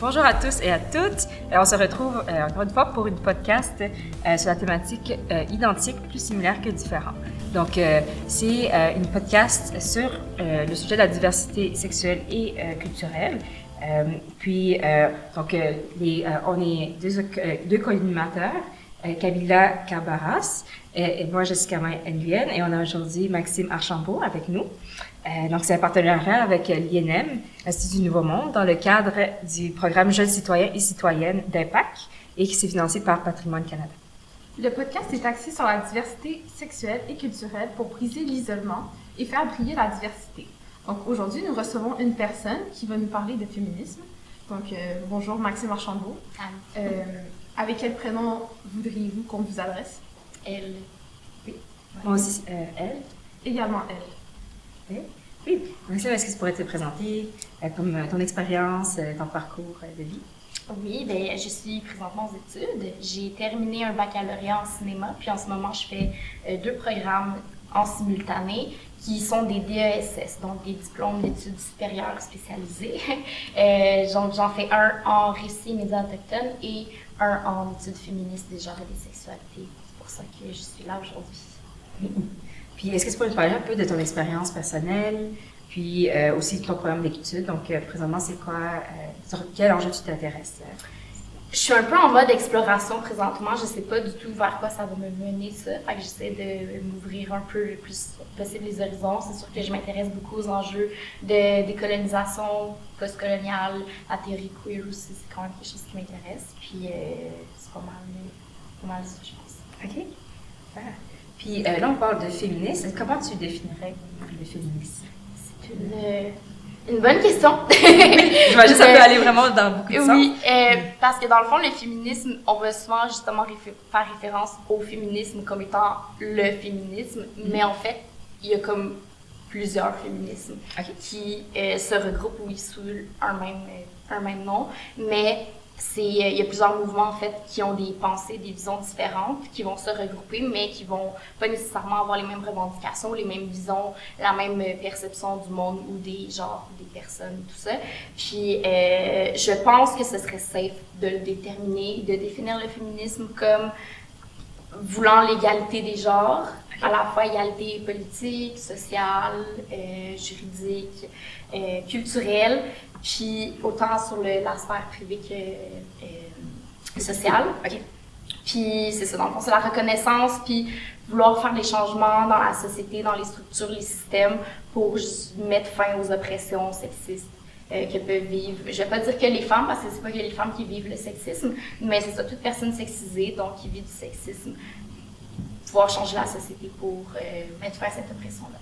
Bonjour à tous et à toutes. On se retrouve encore une fois pour une podcast sur la thématique identique, plus similaire que différent. Donc, c'est une podcast sur le sujet de la diversité sexuelle et culturelle. On est deux co-animateurs, Kabila Carbaras et moi, Jessica Nguyen, et on a aujourd'hui Maxime Archambault avec nous. Donc, c'est un partenariat avec l'INM, l'Institut du Nouveau Monde, dans le cadre du programme Jeunes citoyens et citoyennes d'Impact et qui s'est financé par Patrimoine Canada. Le podcast est axé sur la diversité sexuelle et culturelle pour briser l'isolement et faire briller la diversité. Donc, aujourd'hui, nous recevons une personne qui va nous parler de féminisme. Donc, bonjour Maxime Archambault. Avec quel prénom voudriez-vous qu'on vous adresse? Elle. Oui. Moi aussi, elle. Également elle. Oui. Maxime, est-ce que tu pourrais te présenter comme ton expérience, ton parcours de vie? Oui, bien, je suis présentement aux études. J'ai terminé un baccalauréat en cinéma, puis en ce moment, je fais 2 programmes en simultané qui sont des DESS, donc des diplômes d'études supérieures spécialisés. J'en fais un en récit et médias autochtones et un en études féministes des genres et des sexualités. C'est pour ça que je suis là aujourd'hui. Puis, est-ce que tu pourrais nous parler un peu de ton expérience personnelle, puis aussi de ton programme d'études? Donc, présentement, c'est quoi, sur quel enjeu tu t'intéresses? Je suis un peu en mode exploration présentement. Je sais pas du tout vers quoi ça va me mener, ça. Fait que j'essaie de m'ouvrir un peu le plus possible les horizons. C'est sûr que je m'intéresse beaucoup aux enjeux de décolonisation postcoloniale, la théorie queer aussi, c'est quand même quelque chose qui m'intéresse. Puis c'est pas mal ça, je pense. OK. Ah. Puis là, on parle de féminisme. Comment tu définirais le féminisme? C'est une bonne question. J'imagine que ça peut aller vraiment dans beaucoup de sens. Oui, parce que dans le fond, le féminisme, on va souvent justement faire référence au féminisme comme étant le féminisme, mais en fait, il y a comme plusieurs féminismes qui se regroupent sous un même nom, mais il y a plusieurs mouvements en fait qui ont des pensées, des visions différentes, qui vont se regrouper, mais qui vont pas nécessairement avoir les mêmes revendications, les mêmes visions, la même perception du monde ou des genres, des personnes, tout ça. Puis je pense que ce serait safe de le déterminer, de définir le féminisme comme voulant l'égalité des genres, à la fois égalité politique, sociale, juridique, culturelle, puis autant sur la sphère privée que sociale. Puis c'est ça, dans le fond, c'est la reconnaissance, puis vouloir faire des changements dans la société, dans les structures, les systèmes, pour juste mettre fin aux oppressions sexistes que peuvent vivre. Je vais pas dire que les femmes, parce que c'est pas que les femmes qui vivent le sexisme, mais c'est ça, toute personne sexisée, donc qui vit du sexisme, pouvoir changer la société pour mettre fin à cette oppression-là.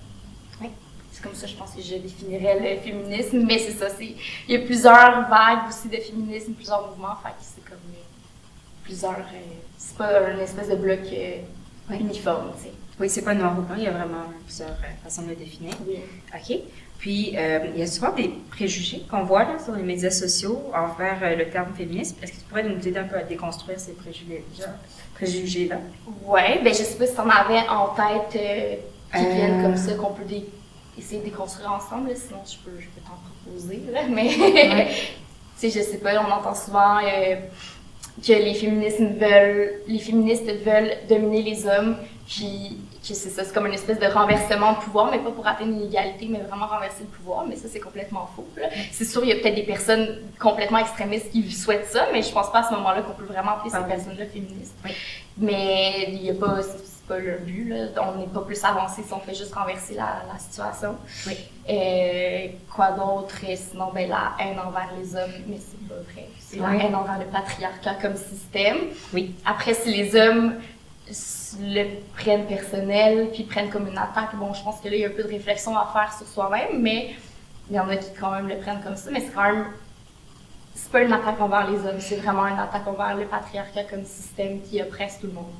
Oui. C'est comme ça, je pense que je définirais le féminisme, mais c'est ça, il y a plusieurs vagues aussi de féminisme, plusieurs mouvements, fait que c'est comme plusieurs, c'est pas une espèce de bloc uniforme, tu sais. Oui, c'est pas noir ou blanc, il y a vraiment plusieurs façons de le définir. Oui. OK. Puis, il y a souvent des préjugés qu'on voit là, sur les médias sociaux envers le terme féminisme. Est-ce que tu pourrais nous aider un peu à déconstruire ces préjugés-là? Oui, ben je sais pas si tu en avais en tête qui viennent comme ça, qu'on peut essayer de déconstruire ensemble, là, sinon je peux t'en proposer, là, mais tu sais, je sais pas, on entend souvent que les féministes veulent dominer les hommes, puis que c'est ça, c'est comme une espèce de renversement de pouvoir, mais pas pour atteindre une égalité, mais vraiment renverser le pouvoir, mais ça c'est complètement faux, là. C'est sûr, il y a peut-être des personnes complètement extrémistes qui souhaitent ça, mais je pense pas à ce moment-là qu'on peut vraiment appeler ces personnes-là féministes. Oui. Mais il y a pas, c'est pas leur but, là. On n'est pas plus avancé si on fait juste renverser la situation. Oui. Quoi d'autre? Sinon, ben la haine envers les hommes, mais c'est pas vrai. C'est la haine envers le patriarcat comme système. Oui. Après, si les hommes le prennent personnel, puis prennent comme une attaque, bon, je pense que là, il y a un peu de réflexion à faire sur soi-même, mais il y en a qui quand même le prennent comme ça, mais c'est quand même, c'est pas une attaque envers les hommes, c'est vraiment une attaque envers le patriarcat comme système qui oppresse tout le monde.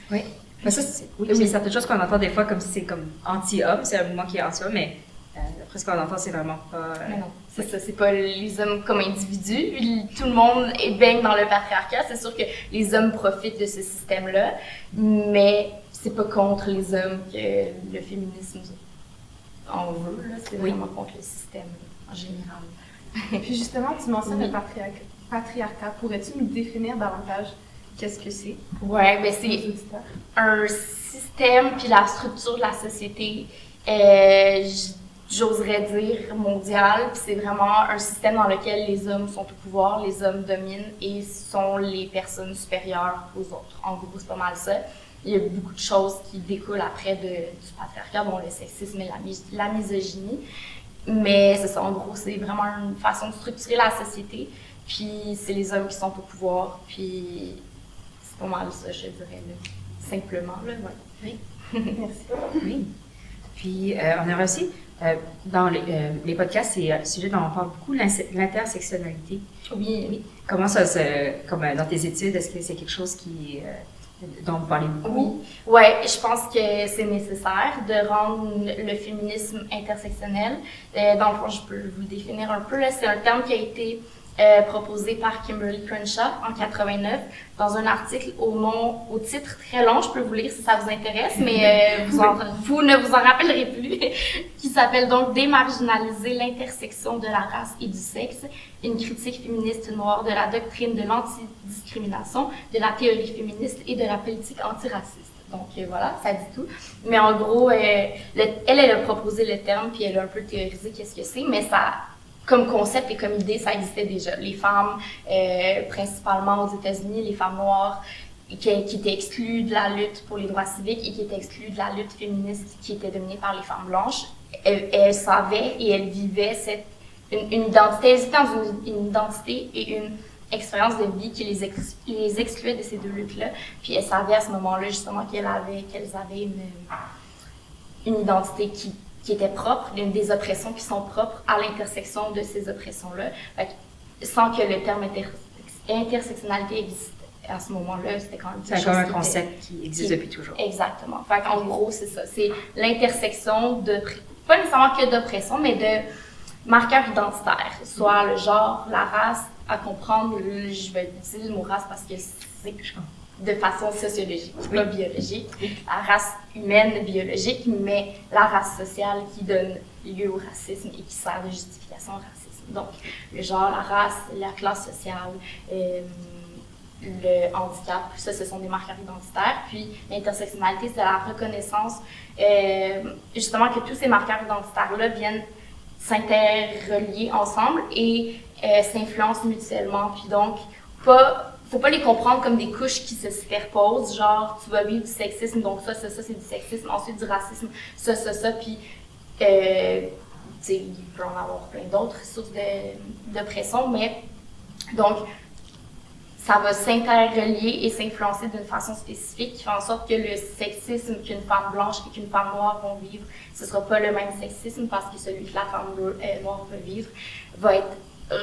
Oui. Mais ça, c'est certaines choses qu'on entend des fois comme si c'est comme anti-homme, c'est un mouvement qui est anti-homme, mais après ce qu'on entend, c'est vraiment pas... Mais non, c'est ça, c'est pas les hommes comme individus. Tout le monde baigne dans le patriarcat. C'est sûr que les hommes profitent de ce système-là, mais c'est pas contre les hommes que le féminisme en veut, là. C'est vraiment contre le système en général. Puis justement, tu mentionnes le patriarcat. Pourrais-tu nous définir davantage qu'est-ce que c'est? Ouais, ben c'est un système puis la structure de la société, j'oserais dire mondial, puis c'est vraiment un système dans lequel les hommes sont au pouvoir, les hommes dominent et sont les personnes supérieures aux autres. En gros, c'est pas mal ça. Il y a beaucoup de choses qui découlent après du patriarcat, dont le sexisme et la misogynie. Mais c'est ça, en gros, c'est vraiment une façon de structurer la société. Puis c'est les hommes qui sont au pouvoir. Puis c'est pas mal ça, je dirais, là. Simplement. Là, ouais. Oui. Merci. Oui. Puis on aurait aussi, dans les podcasts, c'est un sujet dont on parle beaucoup, l'intersectionnalité. Oui, oui. Comment comme dans tes études, est-ce que c'est quelque chose dont vous parlez beaucoup? Oui, ouais, je pense que c'est nécessaire de rendre le féminisme intersectionnel. Dans le fond, je peux vous le définir un peu. Là, c'est un terme qui a été proposé par Kimberly Crenshaw en 89 dans un article au titre très long. Je peux vous lire si ça vous intéresse, mais vous ne vous en rappellerez plus. Qui s'appelle donc Démarginaliser l'intersection de la race et du sexe, une critique féministe noire de la doctrine de l'antidiscrimination, de la théorie féministe et de la politique antiraciste. Donc voilà, ça dit tout. Mais en gros, elle a proposé le terme puis elle a un peu théorisé qu'est-ce que c'est, mais ça, comme concept et comme idée, ça existait déjà. Les femmes, principalement aux États-Unis, les femmes noires qui étaient exclues de la lutte pour les droits civiques et qui étaient exclues de la lutte féministe qui était dominée par les femmes blanches, elles savaient et elles vivaient une identité, elles étaient dans une identité et une expérience de vie qui les excluait de ces deux luttes-là. Puis elles savaient à ce moment-là justement qu'elles avaient une identité qui était propre, des oppressions qui sont propres à l'intersection de ces oppressions-là, sans que le terme intersectionnalité existe à ce moment-là, c'était quand même c'est encore un concept qui existe depuis toujours. Exactement. Fait en gros, c'est ça. C'est l'intersection pas nécessairement que d'oppression, mais de marqueurs identitaires, soit le genre, la race, à comprendre, je vais utiliser le mot race parce que c'est de façon sociologique, pas biologique. La race humaine biologique, mais la race sociale qui donne lieu au racisme et qui sert de justification au racisme. Donc, le genre, la race, la classe sociale, le handicap, ça, ce sont des marqueurs identitaires. Puis, l'intersectionnalité, c'est la reconnaissance, justement, que tous ces marqueurs identitaires-là viennent s'interrelier ensemble et s'influencent mutuellement. Puis donc, faut pas les comprendre comme des couches qui se superposent, genre tu vas vivre du sexisme, donc ça c'est du sexisme, ensuite du racisme, ça, puis tu sais, il peut en avoir plein d'autres sources d'oppression, mais donc ça va s'interrelier et s'influencer d'une façon spécifique qui fait en sorte que le sexisme qu'une femme blanche et qu'une femme noire vont vivre, ce sera pas le même sexisme parce que celui que la femme noire va vivre va être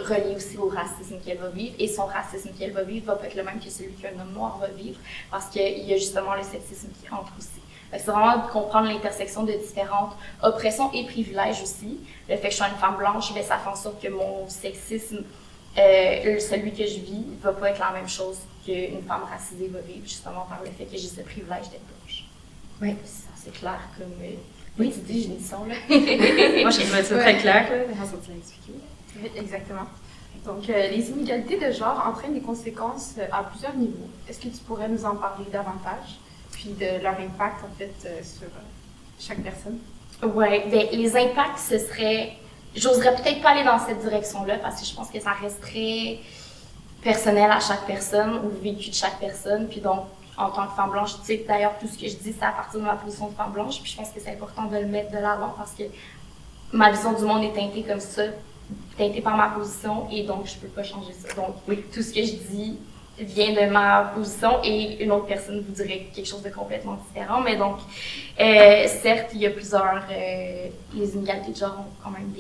relié aussi au racisme qu'elle va vivre, et son racisme qu'elle va vivre va pas être le même que celui qu'un homme noir va vivre, parce qu'il y a justement le sexisme qui entre aussi. C'est vraiment de comprendre l'intersection de différentes oppressions et privilèges aussi. Le fait que je sois une femme blanche, ben, ça fait en sorte que mon sexisme, celui que je vis, va pas être la même chose qu'une femme racisée va vivre, justement par le fait que j'ai ce privilège d'être blanche. Oui. C'est clair comme... oui, tu dis, j'ai une son, là. Moi, je trouve ça très clair, la façon de l'expliquer. Oui, exactement. Donc, les inégalités de genre entraînent des conséquences à plusieurs niveaux. Est-ce que tu pourrais nous en parler davantage, puis de leur impact, en fait, sur chaque personne? Oui, bien, les impacts, ce serait... J'oserais peut-être pas aller dans cette direction-là, parce que je pense que ça reste très personnel à chaque personne, ou vécu de chaque personne, puis donc, en tant que femme blanche, tu sais, d'ailleurs, tout ce que je dis, c'est à partir de ma position de femme blanche, puis je pense que c'est important de le mettre de l'avant, parce que ma vision du monde est teintée comme ça, teintée par ma position, et donc je peux pas changer ça. Donc, oui, tout ce que je dis vient de ma position, et une autre personne vous dirait quelque chose de complètement différent. Mais donc, certes, il y a plusieurs... les inégalités de genre ont quand même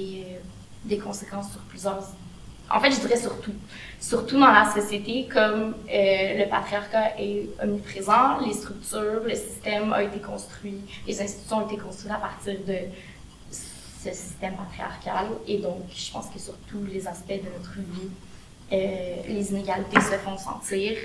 des conséquences sur plusieurs... En fait, je dirais surtout dans la société, comme le patriarcat est omniprésent, les structures, le système a été construit, les institutions ont été construites à partir de ce système patriarcal, et donc je pense que sur tous les aspects de notre vie, les inégalités se font sentir.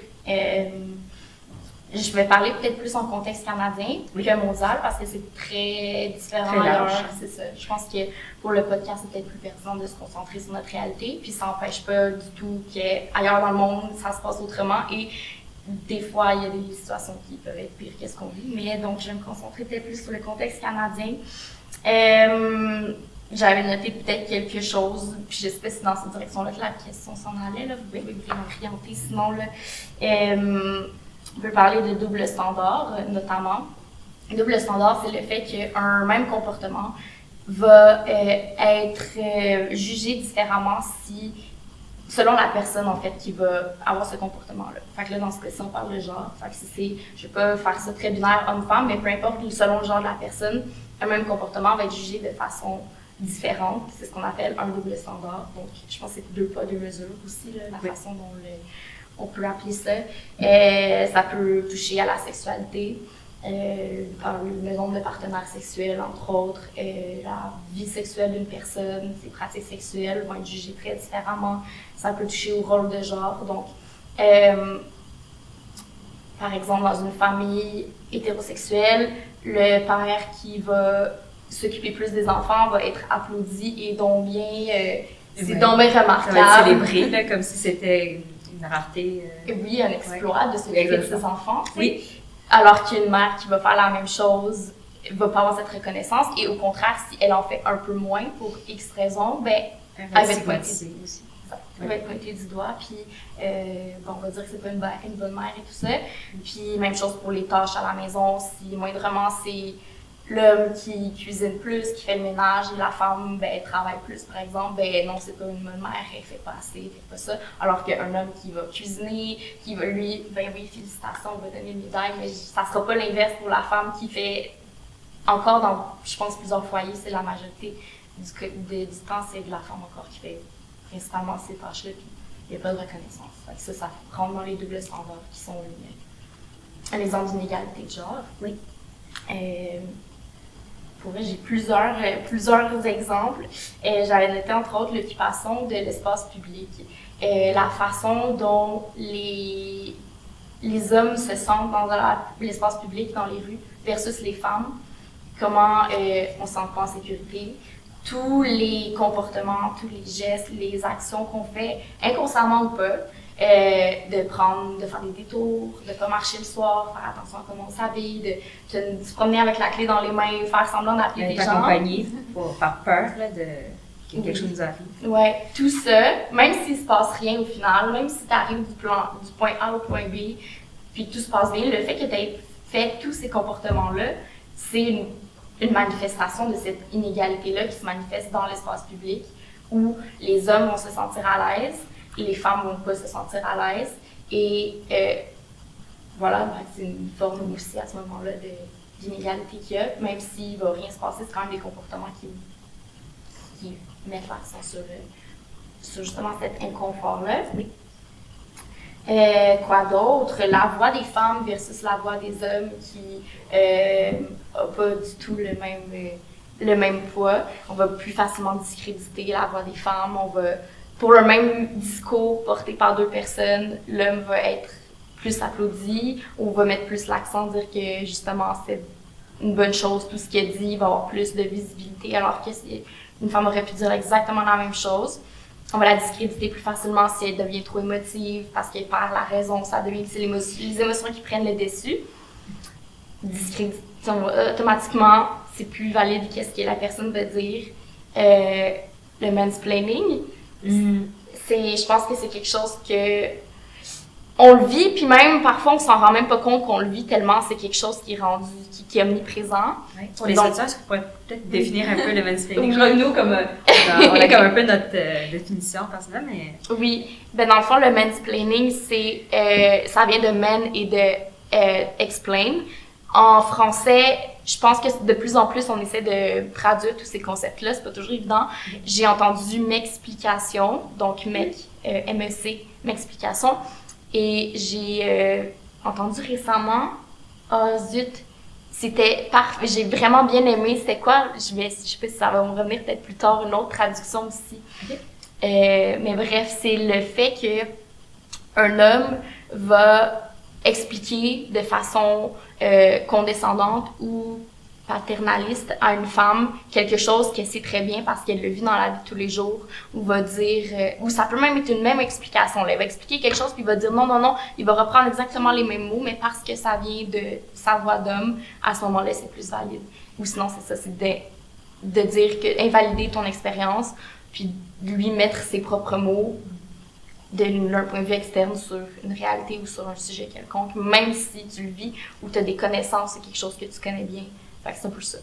Je vais parler peut-être plus en contexte canadien que mondial parce que c'est très différent ailleurs. C'est ça. Je pense que pour le podcast, c'est peut-être plus pertinent de se concentrer sur notre réalité. Puis ça n'empêche pas du tout qu'ailleurs dans le monde, ça se passe autrement. Et des fois, il y a des situations qui peuvent être pires que ce qu'on vit. Mais donc, je vais me concentrer peut-être plus sur le contexte canadien. J'avais noté peut-être quelque chose, puis je sais pas si dans cette direction-là que la question s'en allait, là, vous pouvez m'orienter, sinon, là, on peut parler de double standard, notamment. Double standard, c'est le fait qu'un même comportement va être jugé différemment selon la personne, en fait, qui va avoir ce comportement-là. Fait que là, dans ce cas-ci, on parle de genre. Fait que je vais pas faire ça très binaire homme-femme, mais peu importe, selon le genre de la personne, un même comportement va être jugé de façon différente. C'est ce qu'on appelle un double standard. Donc, je pense que c'est 2 poids, 2 mesures aussi, là, la façon dont on peut appeler ça. Ça peut toucher à la sexualité, le nombre de partenaires sexuels, entre autres, la vie sexuelle d'une personne, ses pratiques sexuelles vont être jugées très différemment. Ça peut toucher au rôle de genre. Donc, par exemple, dans une famille hétérosexuelle, le père qui va s'occuper plus des enfants va être applaudi et donc bien, c'est donc bien remarquable. Ça va être célébré, là, comme si c'était une rareté. Oui, un exploit de s'occuper de ses enfants. Oui. Alors qu'une mère qui va faire la même chose va pas avoir cette reconnaissance et au contraire, si elle en fait un peu moins pour X raisons, ben, elle va être pointée aussi. Elle va être pointée du doigt, puis bon, on va dire que c'est pas une bonne mère et tout ça. Puis même chose pour les tâches à la maison, si moindrement c'est l'homme qui cuisine plus, qui fait le ménage, et la femme, ben, elle travaille plus, par exemple, ben non, c'est pas une bonne mère, elle fait pas assez, elle fait pas ça. Alors qu'un homme qui va cuisiner, qui va lui, ben oui, félicitations, on va donner une médaille, mais ça sera pas l'inverse pour la femme qui fait, encore dans, je pense, plusieurs foyers, c'est la majorité du temps, c'est la femme encore qui fait principalement ces tâches-là, puis il n'y a pas de reconnaissance. Fait que ça rentre dans les doubles standards qui sont un exemple d'inégalité de genre. Oui. Pour vrai, j'ai plusieurs exemples. J'avais noté entre autres l'occupation de l'espace public. La façon dont les hommes se sentent dans l'espace public, dans les rues, versus les femmes. Comment on se sent pas en sécurité. Tous les comportements, tous les gestes, les actions qu'on fait, inconsciemment ou pas, de faire des détours, de pas marcher le soir, faire attention à comment on s'habille, de se promener avec la clé dans les mains, faire semblant d'appeler des gens. Accompagné pour faire peur là, que quelque chose nous arrive. Ouais, tout ça, même s'il se passe rien au final, même si tu arrives du point A au point B, puis que tout se passe bien, le fait que tu aies fait tous ces comportements-là, c'est une manifestation de cette inégalité-là qui se manifeste dans l'espace public, où les hommes vont se sentir à l'aise, les femmes vont pas se sentir à l'aise, et voilà, ben, c'est une forme aussi à ce moment-là d'inégalité qu'il y a, même s'il va rien se passer, c'est quand même des comportements qui mettent l'accent sur justement cet inconfort-là. Quoi d'autre? La voix des femmes versus la voix des hommes qui n'a pas du tout le même poids. On va plus facilement discréditer la voix des femmes. Pour le même discours porté par 2 personnes, l'homme va être plus applaudi, ou va mettre plus l'accent, dire que justement c'est une bonne chose, tout ce qu'il a dit va avoir plus de visibilité, alors que une femme aurait pu dire exactement la même chose. On va la discréditer plus facilement si elle devient trop émotive, parce qu'elle perd la raison, ça devient les émotions qui prennent le dessus. Discréditation, automatiquement, c'est plus valide qu'est-ce que la personne veut dire. Le mansplaining, je pense que c'est quelque chose que on le vit, puis même parfois on s'en rend même pas compte qu'on le vit tellement c'est quelque chose qui est rendu, qui est omniprésent. Ouais. Pour les auditeurs, est-ce que vous pourriez peut-être définir un peu le mansplaining? Nous, comme on a comme un peu notre définition personnelle, mais... Oui, ben dans le fond, le mansplaining, ça vient de man et de explain. En français, je pense que de plus en plus, on essaie de traduire tous ces concepts-là, c'est pas toujours évident. J'ai entendu m'explication, donc MEC, m'explication. Et j'ai entendu récemment, zut, c'était parfait, j'ai vraiment bien aimé, c'était quoi? Je sais pas si ça va me revenir peut-être plus tard, une autre traduction aussi. Okay. Mais bref, c'est le fait que un homme va expliquer de façon condescendante ou paternaliste à une femme quelque chose qu'elle sait très bien parce qu'elle le vit dans la vie de tous les jours, ou va dire, ou ça peut même être une même explication. Là. Elle va expliquer quelque chose puis il va dire non, non, non, il va reprendre exactement les mêmes mots, mais parce que ça vient de sa voix d'homme, à ce moment-là, c'est plus valide. Ou sinon, c'est ça, c'est de dire que, invalider ton expérience, puis lui mettre ses propres mots d'un point de vue externe sur une réalité ou sur un sujet quelconque, même si tu le vis ou tu as des connaissances, c'est quelque chose que tu connais bien. Fait que c'est un peu ça.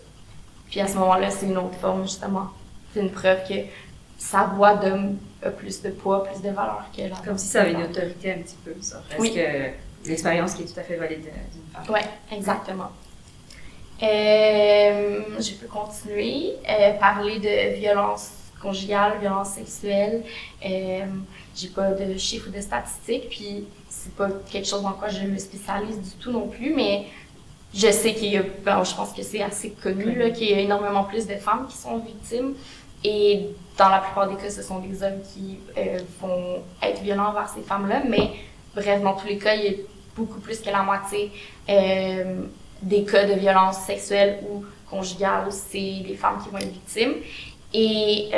Puis à ce moment-là, c'est une autre forme, justement. C'est une preuve que sa voix d'homme a plus de poids, plus de valeur que la Comme si ça avait une autorité un petit peu, ça. Parce que l'expérience qui est tout à fait valide d'une femme. Oui, exactement. Je peux continuer. Parler de violence conjugale, violence sexuelle. J'ai pas de chiffres ou de statistiques, puis c'est pas quelque chose dans quoi je me spécialise du tout non plus, mais je sais qu'il y a, je pense que c'est assez connu, là, qu'il y a énormément plus de femmes qui sont victimes. Et dans la plupart des cas, ce sont des hommes qui vont être violents envers ces femmes-là. Mais bref, dans tous les cas, il y a beaucoup plus que la moitié des cas de violence sexuelle ou conjugale, c'est des femmes qui vont être victimes. Et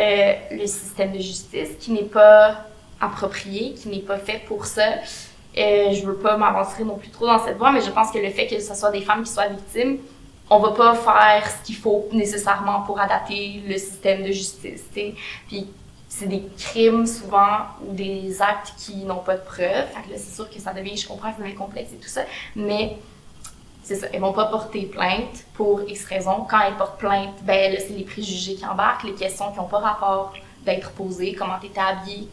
le système de justice qui n'est pas approprié, qui n'est pas fait pour ça. Je veux pas m'avancer non plus trop dans cette voie, mais je pense que le fait que ce soit des femmes qui soient victimes, on va pas faire ce qu'il faut nécessairement pour adapter le système de justice, t'sais. Puis c'est des crimes souvent ou des actes qui n'ont pas de preuves. Fait que là, c'est sûr que ça devient, je comprends que ça devient complexe et tout ça, mais c'est ça, elles vont pas porter plainte pour X raisons. Quand elles portent plainte, ben là, c'est les préjugés qui embarquent, les questions qui n'ont pas rapport d'être posées, comment t'étais habillée,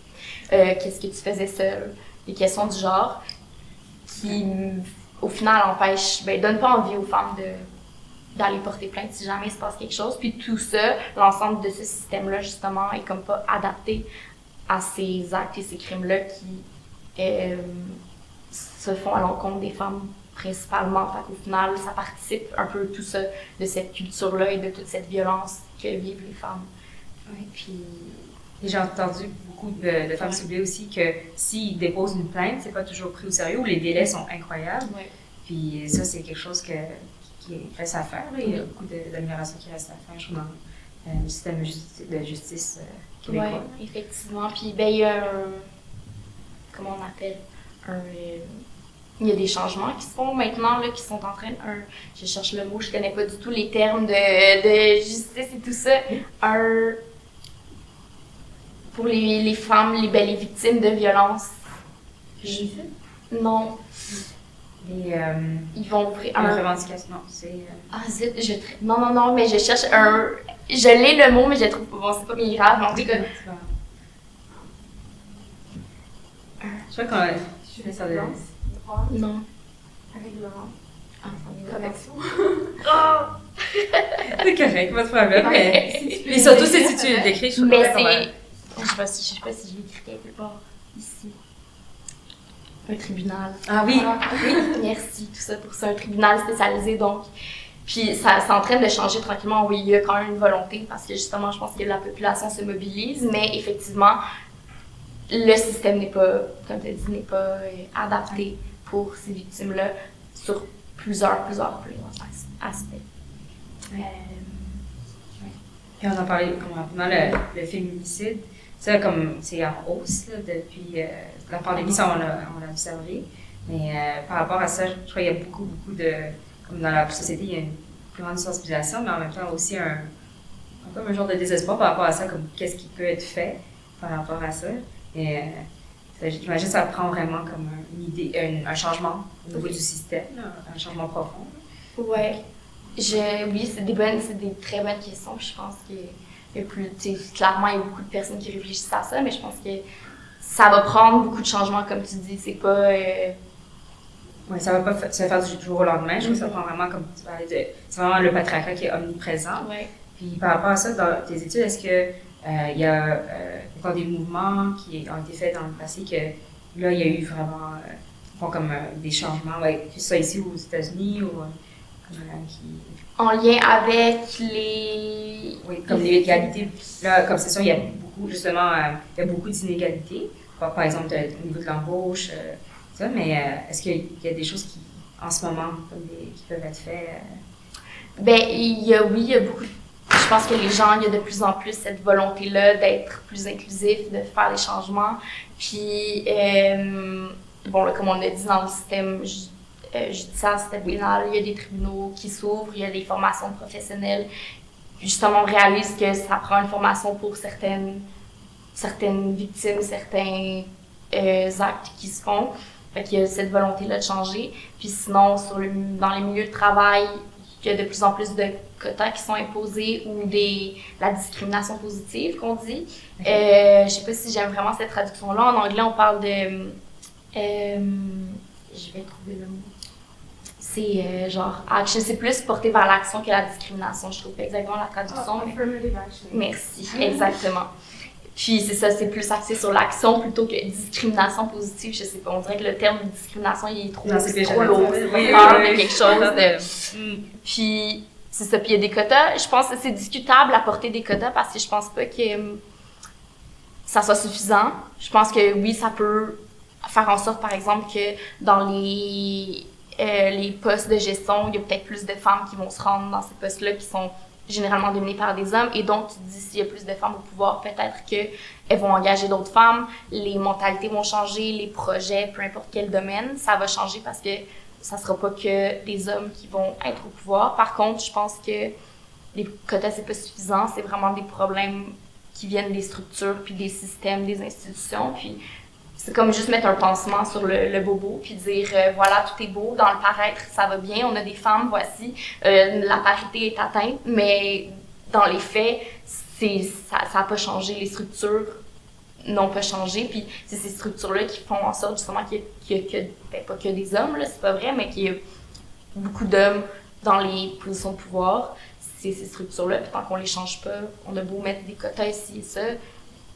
qu'est-ce que tu faisais seule, des questions du genre qui, au final, empêchent, donnent pas envie aux femmes d'aller porter plainte si jamais il se passe quelque chose. Puis tout ça, l'ensemble de ce système-là, justement, est comme pas adapté à ces actes et ces crimes-là qui se font à l'encontre des femmes principalement. Fait qu'au final, ça participe un peu tout ça, de cette culture-là et de toute cette violence que vivent les femmes. Oui, puis j'ai entendu beaucoup de femmes soulever aussi que s'ils déposent une plainte, c'est pas toujours pris au sérieux ou les délais sont incroyables. Oui. Puis ça, c'est quelque chose qui reste à faire. Là. Il y a beaucoup d'améliorations qui restent à faire, je trouve, dans le système de justice québécois. Oui, effectivement. Puis, il y a comment on appelle? Il y a des changements qui se font maintenant, là, qui sont en train je cherche le mot, je connais pas du tout les termes de justice et tout ça. Pour les femmes, les victimes de violences. Non. Ils vont ouvrir une revendication, non, c'est... Ah zut, non, mais je cherche je l'ai le mot, mais je le trouve pas. Bon, c'est pas bien grave, mais en tout cas... Je crois qu'on fait ça de... Non. Règlement. Connexion. C'est correct, pas de problème, mais surtout si tu l'écris, je trouve que je sais pas si je l'ai écrit quelque part ici. Un tribunal. Ah oui. Oui, merci, tout ça pour ça, un tribunal spécialisé donc. Puis ça c'est en train de changer tranquillement. Oui, il y a quand même une volonté parce que justement, je pense que la population se mobilise, mais effectivement, le système n'est pas, comme tu as dit, n'est pas adapté pour ces victimes-là sur plusieurs aspects. Puis on en parlait comme rapidement, le féminicide. Ça, comme c'est en hausse là, depuis la pandémie, ça on l'a observé. Mais par rapport à ça, je crois qu'il y a beaucoup de... Comme dans la société, il y a une plus grande sensibilisation, mais en même temps aussi un genre de désespoir par rapport à ça, comme qu'est-ce qui peut être fait par rapport à ça. Et j'imagine que ça prend vraiment comme une idée, un changement au niveau du système, un changement profond. Ouais. Oui, c'est des très bonnes questions. Je pense clairement, il y a beaucoup de personnes qui réfléchissent à ça, mais je pense que ça va prendre beaucoup de changements, comme tu dis. C'est pas... Oui, ça va pas se faire du jour au lendemain. Je trouve que ça prend vraiment, comme tu parlais, c'est vraiment le patriarcat qui est omniprésent. Ouais. Puis par rapport à ça, dans tes études, est-ce que il y a encore des mouvements qui ont été faits dans le passé que là, il y a eu vraiment comme des changements, que ce soit ici ou aux États-Unis ou en lien avec les... Oui, comme l'égalité. Là, comme c'est sûr, il y a beaucoup, justement, il y a beaucoup d'inégalités. Par exemple, au niveau de l'embauche, ça, mais est-ce qu'il y a des choses qui, en ce moment, qui peuvent être faites? Ben, il y a beaucoup. Je pense que les gens, il y a de plus en plus cette volonté-là d'être plus inclusif, de faire des changements. Puis, bon, là, comme on a dit dans le système judiciaire, système pénal, il y a des tribunaux qui s'ouvrent, il y a des formations professionnelles. Justement, on réalise que ça prend une formation pour certaines victimes, certains actes qui se font. Fait qu'il y a cette volonté-là de changer. Puis sinon, dans les milieux de travail, il y a de plus en plus de quotas qui sont imposés ou la discrimination positive qu'on dit. Je sais pas si j'aime vraiment cette traduction-là. En anglais, on parle de... je vais trouver le mot. C'est genre action, c'est plus porté vers l'action que la discrimination. Je trouve pas exactement la traduction. Affirmative action. Merci, exactement. Puis c'est ça, c'est plus axé sur l'action plutôt que discrimination positive. Je sais pas, on dirait que le terme de discrimination, il est trop lourd. Oui, quelque chose de... Puis c'est ça, puis il y a des quotas. Je pense que c'est discutable à porter des quotas parce que je pense pas que ça soit suffisant. Je pense que oui, ça peut faire en sorte, par exemple, que dans les postes de gestion, il y a peut-être plus de femmes qui vont se rendre dans ces postes-là qui sont généralement dominés par des hommes. Et donc, tu te dis, s'il y a plus de femmes au pouvoir, peut-être qu'elles vont engager d'autres femmes, les mentalités vont changer, les projets, peu importe quel domaine, ça va changer parce que ça sera pas que des hommes qui vont être au pouvoir. Par contre, je pense que les quotas, c'est pas suffisant. C'est vraiment des problèmes qui viennent des structures, puis des systèmes, des institutions. Puis c'est comme juste mettre un pansement sur le bobo, puis dire voilà, tout est beau, dans le paraître, ça va bien, on a des femmes, voici, la parité est atteinte, mais dans les faits, ça n'a pas changé, les structures n'ont pas changé, puis c'est ces structures-là qui font en sorte justement qu'il y a ben, pas que des hommes, là, c'est pas vrai, mais qu'il y a beaucoup d'hommes dans les positions de pouvoir. C'est ces structures-là, puis tant qu'on les change pas, on a beau mettre des quotas ici et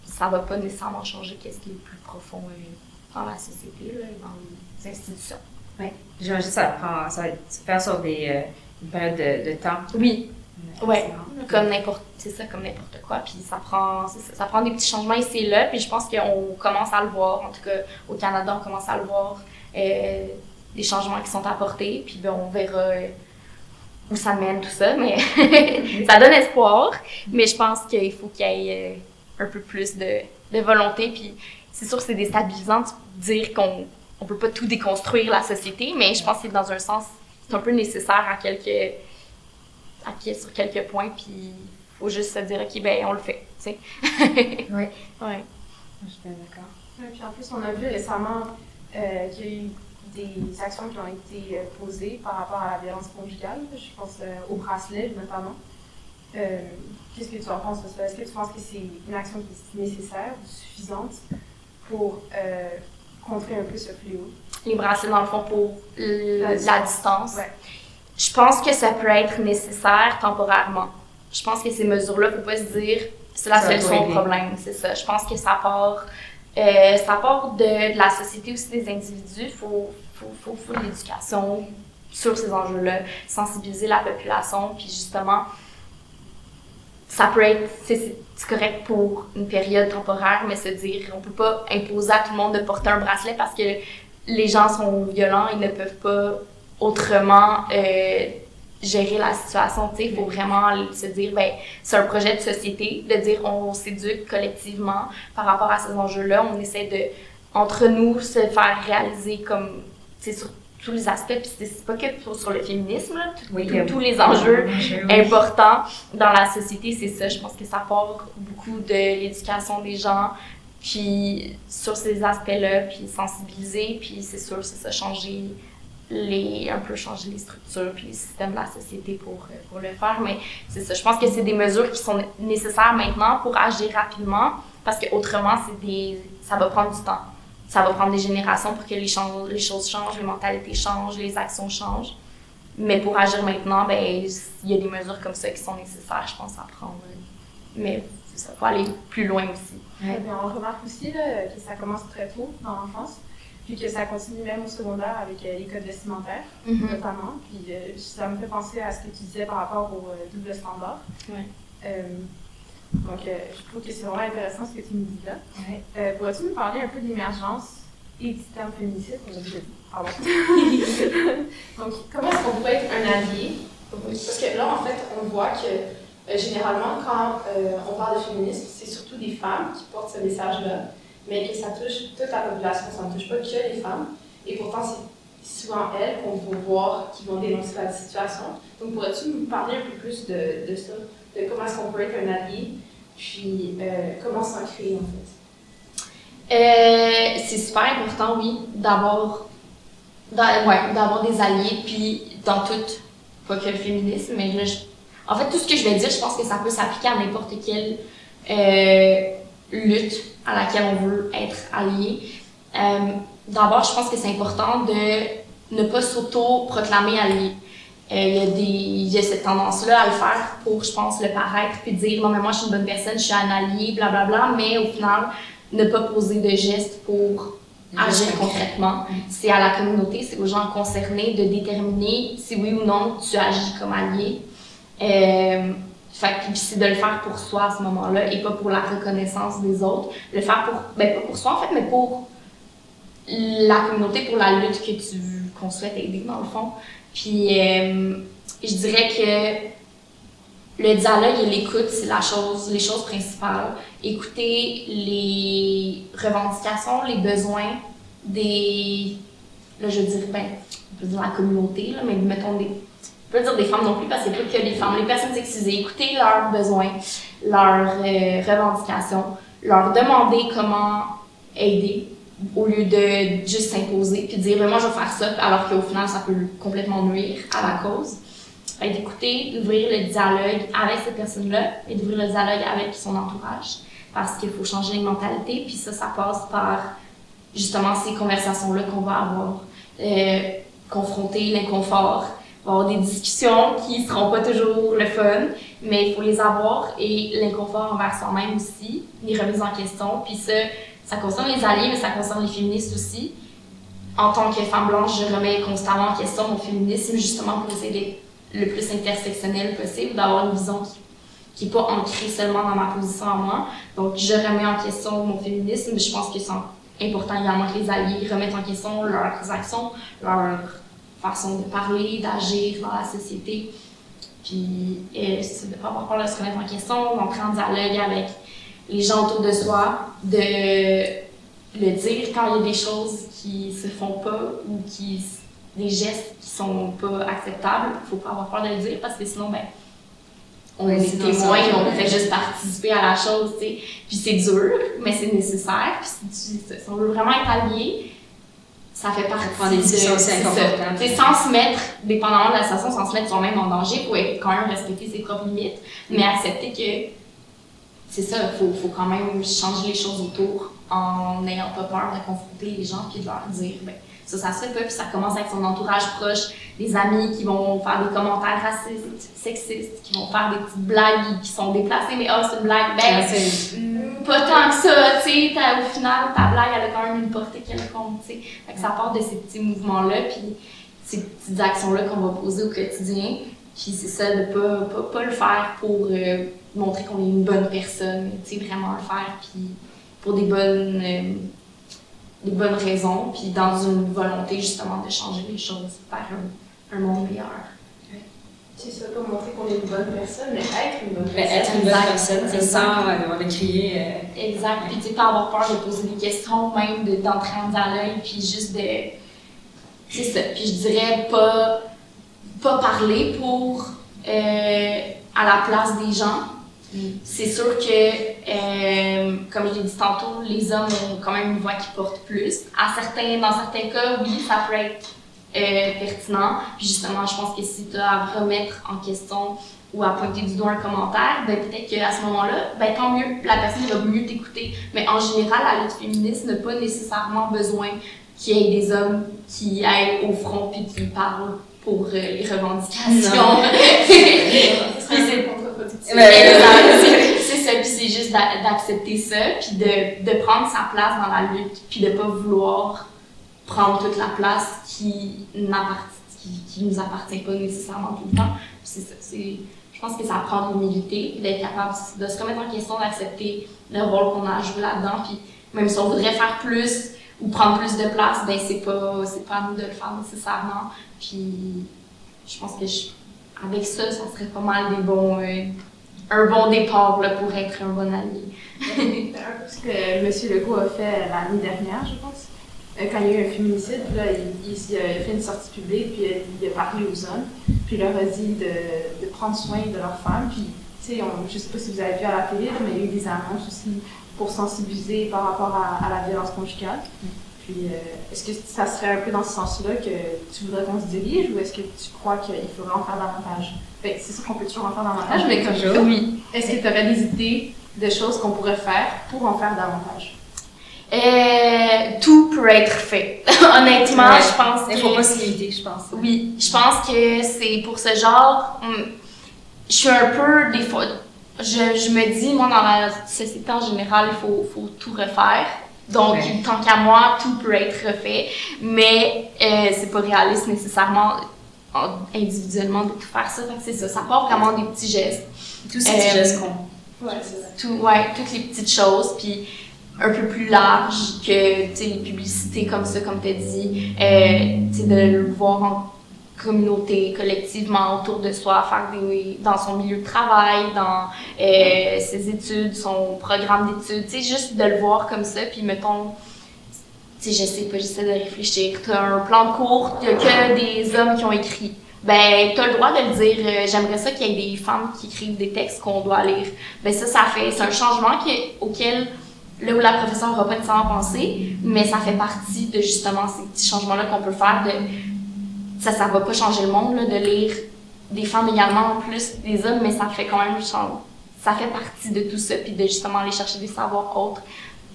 ça va pas nécessairement changer qu'est-ce qui est le plus profond dans la société, là, dans les institutions. Oui, j'imagine que ça va se faire sur une période de temps. Oui, comme n'importe quoi. Puis ça prend des petits changements ici et là, puis je pense qu'on commence à le voir, en tout cas au Canada, on commence à le voir, des changements qui sont apportés, puis ben, on verra où ça mène tout ça, mais ça donne espoir. Mais je pense qu'il faut qu'il y ait un peu plus de volonté, puis c'est sûr que c'est déstabilisant de dire qu'on peut pas tout déconstruire la société, mais je pense que dans un sens, c'est un peu nécessaire sur quelques points, puis il faut juste se dire, OK, ben on le fait, tu sais. Oui. Ouais. Je suis bien d'accord. Puis en plus, on a vu récemment qu'il y a eu des actions qui ont été posées par rapport à la violence conjugale. Je pense au bracelet, notamment. Qu'est-ce que tu en penses? Est-ce que tu penses que c'est une action qui est nécessaire ou suffisante pour contrer un peu ce fléau? Les bracelets, dans le fond, pour la distance. Ouais. Je pense que ça peut être nécessaire temporairement. Je pense que ces mesures-là, il ne faut pas se dire c'est la solution au problème, c'est ça. Je pense que ça part de la société aussi, des individus. Il faut de l'éducation sur ces enjeux-là, sensibiliser la population, puis justement, ça peut être, c'est correct pour une période temporaire, mais se dire, on peut pas imposer à tout le monde de porter un bracelet parce que les gens sont violents, ils ne peuvent pas autrement gérer la situation, tu sais. Il faut vraiment se dire, ben, c'est un projet de société, de dire, on s'éduque collectivement par rapport à ces enjeux-là, on essaie de, entre nous, se faire réaliser comme, tu sais, sur tous les aspects, puis c'est pas que sur le féminisme, là, tous les enjeux importants dans la société, c'est ça. Je pense que ça part beaucoup de l'éducation des gens, puis sur ces aspects-là, puis sensibiliser, puis c'est sûr, c'est ça, changer les structures puis les systèmes de la société pour le faire, mais c'est ça. Je pense que c'est des mesures qui sont nécessaires maintenant pour agir rapidement, parce que autrement ça va prendre du temps. Ça va prendre des générations pour que les choses changent, les mentalités changent, les actions changent. Mais pour agir maintenant, ben il y a des mesures comme ça qui sont nécessaires, je pense, à prendre. Mais ça faut aller plus loin aussi. Ouais. Bien, on remarque aussi là, que ça commence très tôt dans l'enfance, puis que ça continue même au secondaire avec les codes vestimentaires, notamment. Puis ça me fait penser à ce que tu disais par rapport au double standard. Ouais. Donc, je trouve que c'est vraiment intéressant ce que tu nous dis là. Ouais. Pourrais-tu nous parler un peu de l'émergence et du terme féminicide, on a déjà dit. Pardon. Donc, comment est-ce qu'on peut être un allié? Parce que là, en fait, on voit que généralement, quand on parle de féminisme, c'est surtout des femmes qui portent ce message-là, mais que ça touche toute la population, ça ne touche pas que les femmes. Et pourtant, c'est souvent elles qu'on va voir qui vont dénoncer la situation. Donc, pourrais-tu nous parler un peu plus de ça, de comment est-ce qu'on peut être un allié, puis comment s'en créer, en fait? C'est super important, oui, d'avoir des alliés, puis dans tout, pas que le féminisme, mais là, en fait, tout ce que je vais dire, je pense que ça peut s'appliquer à n'importe quelle lutte à laquelle on veut être allié. D'abord, je pense que c'est important de ne pas s'auto-proclamer allié. Il y a cette tendance-là à le faire pour, je pense, le paraître, puis dire « Non, mais moi, je suis une bonne personne, je suis un allié, blablabla », mais au final, ne pas poser de gestes pour agir concrètement. C'est à la communauté, c'est aux gens concernés de déterminer si oui ou non tu agis comme allié. Puis c'est de le faire pour soi à ce moment-là et pas pour la reconnaissance des autres. Le faire pas pour soi en fait, mais pour la communauté, pour la lutte qu'on souhaite aider dans le fond. Puis je dirais que le dialogue et l'écoute, c'est les choses principales. Écouter les revendications, les besoins là je veux dire, on peut dire la communauté, là, mais mettons on peut dire des femmes non plus parce qu'il n'y a pas que les femmes, les personnes sexisées, écouter leurs besoins, leurs revendications, leur demander comment aider au lieu de juste s'imposer puis dire moi je vais faire ça alors qu'au final ça peut complètement nuire à la cause. D'écouter, d'ouvrir le dialogue avec cette personne-là et d'ouvrir le dialogue avec son entourage parce qu'il faut changer les mentalités puis ça passe par justement ces conversations-là qu'on va avoir, confronter l'inconfort, avoir des discussions qui seront pas toujours le fun, mais il faut les avoir et l'inconfort envers soi-même aussi, les remises en question, puis ça concerne les alliés, mais ça concerne les féministes aussi. En tant que femme blanche, je remets constamment en question mon féminisme justement pour essayer d'être le plus intersectionnel possible, d'avoir une vision qui n'est pas ancrée seulement dans ma position à moi. Donc, je remets en question mon féminisme, mais je pense que c'est important également que les alliés remettent en question leurs actions, leur façon de parler, d'agir dans la société. Puis, c'est de ne pas avoir peur de se remettre en question, d'entrer en dialogue avec les gens autour de soi, de le dire quand il y a des choses qui se font pas ou des gestes qui sont pas acceptables. Il faut pas avoir peur de le dire parce que sinon, on est témoin et on fait juste participer à la chose, tu sais. Puis c'est dur, mais c'est nécessaire. Puis si on veut vraiment être allié, ça fait partie des discussions aussi importantes. Tu sais, sans se mettre, dépendamment de la situation, sans se mettre soi-même en danger, pour quand même respecter ses propres limites, mais accepter que c'est ça, il faut quand même changer les choses autour en n'ayant pas peur de confronter les gens puis de leur dire ça se fait pas, puis ça commence avec son entourage proche, des amis qui vont faire des commentaires racistes, sexistes, qui vont faire des petites blagues qui sont déplacées, mais c'est une blague, pas tant que ça, tu sais, au final, ta blague, elle a quand même une portée quelconque, tu sais. Fait que ça part de ces petits mouvements-là, puis ces petites actions-là qu'on va poser au quotidien, puis c'est ça, de pas le faire pour montrer qu'on est une bonne personne, tu sais, vraiment le faire, puis pour des bonnes raisons, puis dans une volonté justement de changer les choses vers un monde meilleur. C'est ça, pas montrer qu'on est une bonne personne, mais être une bonne personne. Être une bonne personne, c'est sans on a crié. Exact, puis tu sais, pas avoir peur de poser des questions, même d'entrer en dialogue, puis juste de. C'est ça, puis je dirais pas parler pour. À la place des gens. C'est sûr que, comme je l'ai dit tantôt, les hommes ont quand même une voix qui porte plus. Dans certains cas, oui, ça peut être pertinent. Puis justement, je pense que si tu as à remettre en question ou à pointer du doigt un commentaire, peut-être qu'à ce moment-là, tant mieux, la personne va mieux t'écouter. Mais en général, la lutte féministe n'a pas nécessairement besoin qu'il y ait des hommes qui aillent au front puis qui parlent pour les revendications. C'est ça, puis c'est juste d'accepter ça, puis de prendre sa place dans la lutte, puis de pas vouloir prendre toute la place qui nous appartient pas nécessairement tout le temps. C'est ça, je pense que ça prend de l'humilité, d'être capable de se remettre en question, d'accepter le rôle qu'on a à jouer là-dedans, puis même si on voudrait faire plus, ou prendre plus de place, ben c'est pas à nous de le faire nécessairement. Puis je pense que avec ça serait pas mal un bon départ là, pour être un bon allié. C'est un peu ce que M. Legault a fait l'année dernière, je pense. Quand il y a eu un féminicide, là, il a fait une sortie publique, puis il a parlé aux hommes, puis il leur a dit de prendre soin de leurs femmes. Puis, tu sais, je ne sais pas si vous avez vu à la télé, mais il y a eu des annonces aussi pour sensibiliser par rapport à la violence conjugale. Puis, est-ce que ça serait un peu dans ce sens-là que tu voudrais qu'on se dirige, ou est-ce que tu crois qu'il faudrait en faire davantage? Ben, c'est sûr qu'on peut toujours en faire davantage, mais comme oui. Est-ce que tu aurais des idées de choses qu'on pourrait faire pour en faire davantage? Tout peut être fait. Honnêtement, je pense que... Il ne faut pas se limiter, je pense. Oui, je pense que c'est pour ce genre... Je suis un peu, des fois... Je me dis, moi, dans la société en général, il faut tout refaire. Donc, tant qu'à moi, tout peut être refait. Mais c'est pas réaliste nécessairement individuellement de tout faire ça. Donc, c'est ça. Ça part vraiment des petits gestes. Tous ces petits gestes qu'on... Ouais, c'est ça. Toutes les petites choses. Puis... un peu plus large que les publicités comme ça, comme tu as dit, de le voir en communauté, collectivement, autour de soi, faire dans son milieu de travail, dans ses études, son programme d'études, juste de le voir comme ça, puis mettons, je sais pas, j'essaie de réfléchir, tu as un plan de cours, il n'y a que des hommes qui ont écrit. Ben, t'as le droit de le dire, j'aimerais ça qu'il y ait des femmes qui écrivent des textes qu'on doit lire. Ben ça fait, c'est un changement auquel là où la professeure n'aura pas nécessairement pensé, mais ça fait partie de justement ces petits changements-là qu'on peut faire. Ça va pas changer le monde, là, de lire des femmes également en plus des hommes, mais ça fait quand même ça fait partie de tout ça, puis de justement aller chercher des savoirs autres.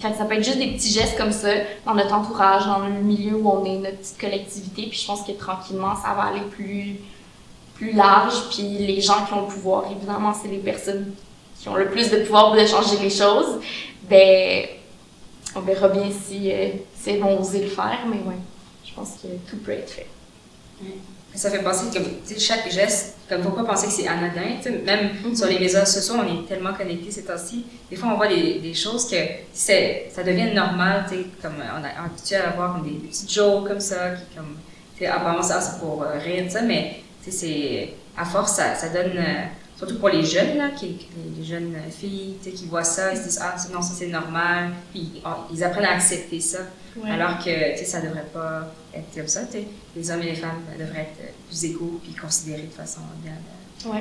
Fait que ça peut être juste des petits gestes comme ça dans notre entourage, dans le milieu où on est, notre petite collectivité, puis je pense que tranquillement ça va aller plus large, puis les gens qui ont le pouvoir, évidemment, c'est les personnes qui ont le plus de pouvoir de changer les choses. Ben, on verra bien si elles vont oser le faire, mais ouais, je pense que tout peut être fait. Ça fait penser que chaque geste, comme faut pas penser que c'est anodin, même sur les réseaux sociaux, on est tellement connectés ces temps-ci. Des fois, on voit des choses que ça devient normal, comme on est habitué à avoir comme des petites jokes comme ça, qui comme, apparemment ça c'est pour rire, mais c'est à force, ça donne. Surtout pour les jeunes, là, les jeunes filles qui voient ça, ils se disent « Ah, non, ça c'est normal », puis ils apprennent à accepter ça, alors que ça ne devrait pas être comme ça. Les hommes et les femmes devraient être plus égaux puis considérés de façon égale. Oui,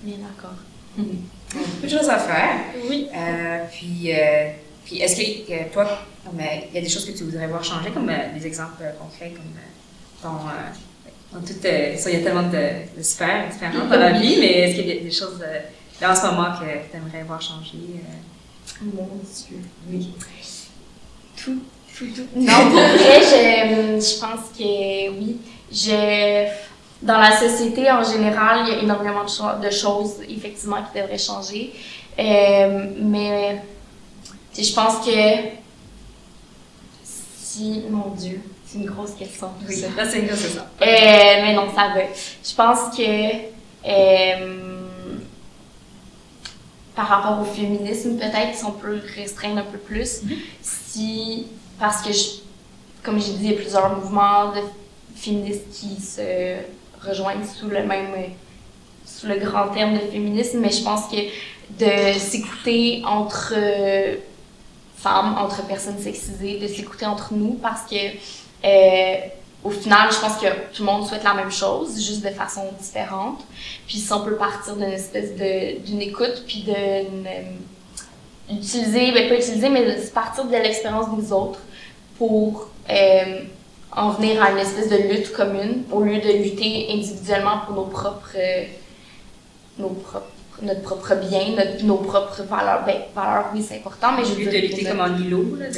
bien d'accord. Beaucoup de choses à faire. Oui. Puis est-ce que toi, il y a des choses que tu voudrais voir changer, comme des exemples concrets, comme ton... il y a tellement de sphères différentes dans la vie, mais est-ce qu'il y a des choses là en ce moment que tu aimerais voir changer? Mon Dieu, oui. Tout. Non, pour vrai, je pense que oui. Dans la société en général, il y a énormément de choses effectivement qui devraient changer. Mais je pense que mon Dieu. C'est une grosse question. Oui, là, c'est une grosse question. Mais non, ça va. Je pense que par rapport au féminisme, peut-être si on peut restreindre un peu plus, parce que, comme j'ai dit, il y a plusieurs mouvements de féministes qui se rejoignent sous le grand terme de féminisme, mais je pense que de s'écouter entre femmes, entre personnes sexisées, de s'écouter entre nous, parce que au final, je pense que tout le monde souhaite la même chose, juste de façon différente. Puis si on peut partir d'une espèce d'une écoute, puis mais partir de l'expérience des autres pour en venir à une espèce de lutte commune, au lieu de lutter individuellement pour notre propre bien, nos propres valeurs. Ben, valeurs, oui, c'est important, mais je veux dire... de lutter comme en îlot, là, de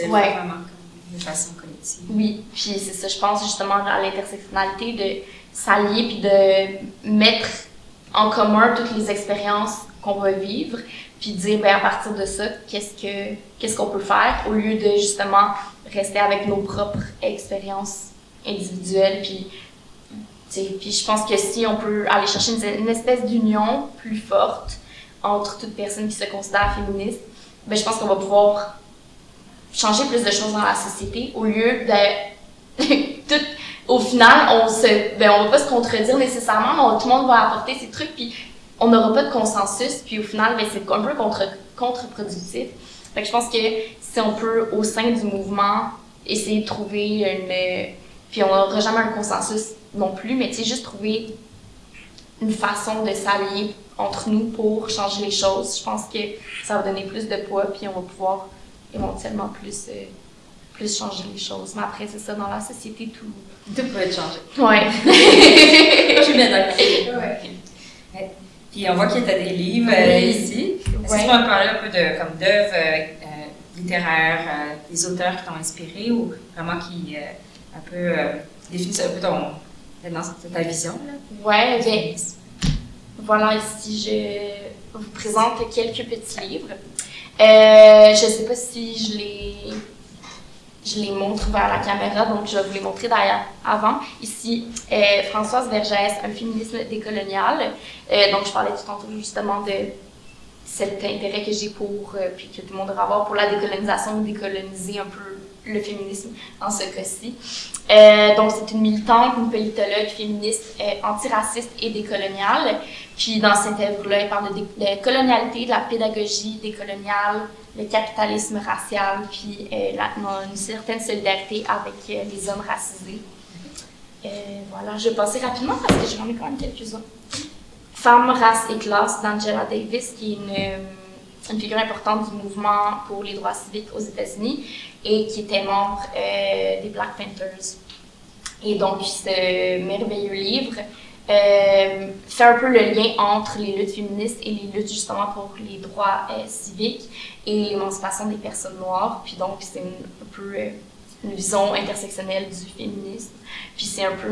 façon collective. Oui, puis c'est ça, je pense justement à l'intersectionnalité, de s'allier puis de mettre en commun toutes les expériences qu'on va vivre, puis dire, ben à partir de ça, qu'est-ce qu'on peut faire, au lieu de justement rester avec nos propres expériences individuelles, puis je pense que si on peut aller chercher une espèce d'union plus forte entre toutes personnes qui se considèrent féministes, ben je pense qu'on va pouvoir changer plus de choses dans la société au lieu de tout. Au final, on va pas se contredire nécessairement, mais tout le monde va apporter ses trucs, puis on n'aura pas de consensus, puis au final, c'est un peu contre-productif. Fait que je pense que si on peut, au sein du mouvement, essayer de trouver puis on n'aura jamais un consensus non plus, mais tu sais, juste trouver une façon de s'allier entre nous pour changer les choses. Je pense que ça va donner plus de poids, puis on va pouvoir éventuellement plus changer les choses. Mais après, c'est ça, dans la société, tout peut être changé. Ouais. Je suis bien d'accord. Ouais. Puis on voit qu'il y a des livres ici. Est-ce que tu peux me parler un peu d'œuvres littéraires, des auteurs qui t'ont inspiré ou vraiment qui un peu définissent un peu ta vision? Là? Ouais, bien. Voilà, ici, je vous présente quelques petits livres. Je ne sais pas si je les montre vers la caméra, donc je vais vous les montrer d'ailleurs avant. Ici, Françoise Vergès, Un féminisme décolonial. Donc, je parlais tout tantôt justement de cet intérêt que j'ai puis que tout le monde devrait avoir pour la décolonisation ou décoloniser un peu le féminisme dans ce cas-ci. Donc, c'est une militante, une politologue féministe antiraciste et décoloniale. Puis, dans cette œuvre-là, elle parle de colonialité, de la pédagogie décoloniale, le capitalisme racial, puis une certaine solidarité avec les hommes racisés. Voilà, je vais passer rapidement parce que j'en ai quand même quelques-uns. Femmes, race et classe d'Angela Davis, qui est une figure importante du mouvement pour les droits civiques aux États-Unis et qui était membre des Black Panthers. Et donc, ce merveilleux livre fait un peu le lien entre les luttes féministes et les luttes justement pour les droits civiques et l'émancipation des personnes noires. Puis donc, c'est un peu une vision intersectionnelle du féminisme. Puis c'est un peu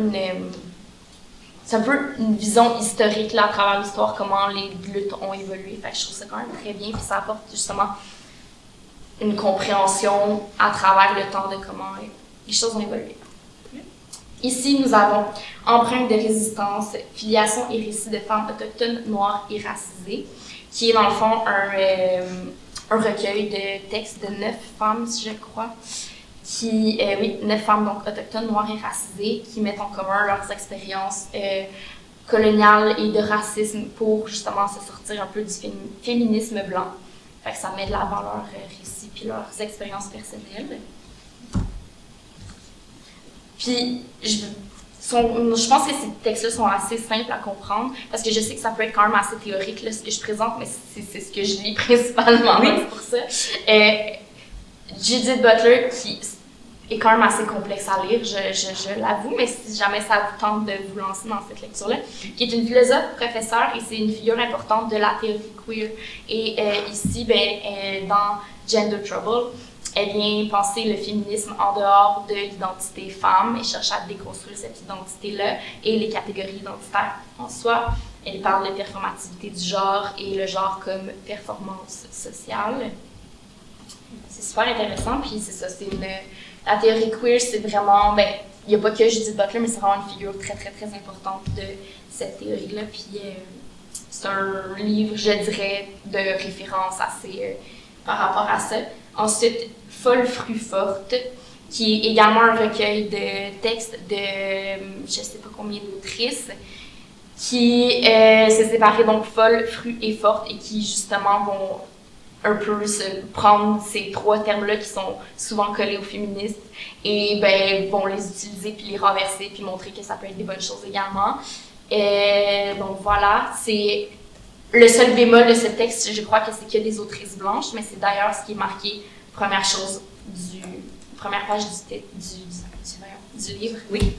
une vision historique là, à travers l'histoire, comment les luttes ont évolué. Fait que je trouve ça quand même très bien. Puis ça apporte justement une compréhension à travers le temps de comment les choses ont évolué. Ici, nous avons Empreinte de résistance, filiation et récits de femmes autochtones, noires et racisées, qui est dans le fond un recueil de textes de 9 femmes, je crois, 9 femmes donc autochtones, noires et racisées, qui mettent en commun leurs expériences coloniales et de racisme pour justement se sortir un peu du féminisme blanc. Fait que ça met de l'avant leurs récits puis leurs expériences personnelles. Puis, je pense que ces textes-là sont assez simples à comprendre, parce que je sais que ça peut être quand même assez théorique, là, ce que je présente, mais c'est ce que je lis principalement, c'est pour ça. Judith Butler, qui est quand même assez complexe à lire, je l'avoue, mais si jamais ça vous tente de vous lancer dans cette lecture-là, qui est une philosophe, professeure, et c'est une figure importante de la théorie queer. Et ici, dans Gender Trouble, elle vient penser le féminisme en dehors de l'identité femme et cherche à déconstruire cette identité-là et les catégories identitaires en soi. Elle parle de performativité du genre et le genre comme performance sociale. C'est super intéressant, puis c'est ça, la théorie queer, c'est vraiment, il n'y a pas que Judith Butler, mais c'est vraiment une figure très, très, très importante de cette théorie-là, puis c'est un livre, je dirais, de référence assez par rapport à ça. Ensuite, Folle Frue Forte, qui est également un recueil de textes de je ne sais pas combien d'autrices, qui s'est séparé donc Folle, Frue et Forte, et qui justement vont un peu se prendre ces 3 termes-là qui sont souvent collés aux féministes et vont les utiliser puis les renverser puis montrer que ça peut être des bonnes choses également. Donc voilà, c'est le seul bémol de ce texte, je crois que c'est qu'il y a des autrices blanches, mais c'est d'ailleurs ce qui est marqué première page du livre. Oui.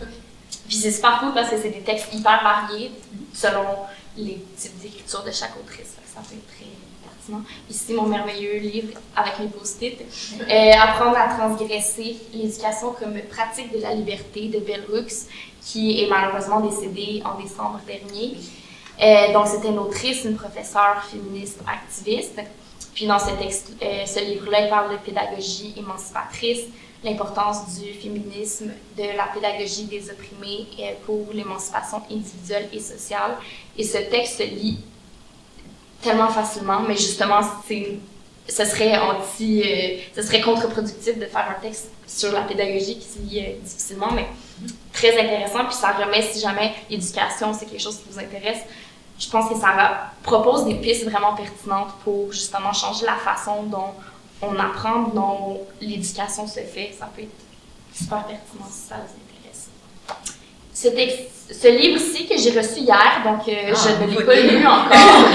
Puis c'est super cool parce que c'est des textes hyper variés selon les types d'écriture de chaque autrice. Ça peut être très pertinent. Ici, mon merveilleux livre avec mes post-it. Apprendre à transgresser l'éducation comme pratique de la liberté de Bell Hooks, qui est malheureusement décédée en décembre dernier. Donc, c'était une autrice, une professeure féministe activiste. Puis dans ce livre-là, il parle de pédagogie émancipatrice, l'importance du féminisme, de la pédagogie des opprimés pour l'émancipation individuelle et sociale. Et ce texte se lit tellement facilement, mais justement, ce serait contre-productif de faire un texte sur la pédagogie qui se lit difficilement, mais très intéressant. Puis ça remet, si jamais l'éducation, c'est quelque chose qui vous intéresse, je pense que ça propose des pistes vraiment pertinentes pour justement changer la façon dont on apprend, dont l'éducation se fait. Ça peut être super pertinent si ça vous intéresse. Ce livre-ci que j'ai reçu hier, donc je ne l'ai pas lu encore,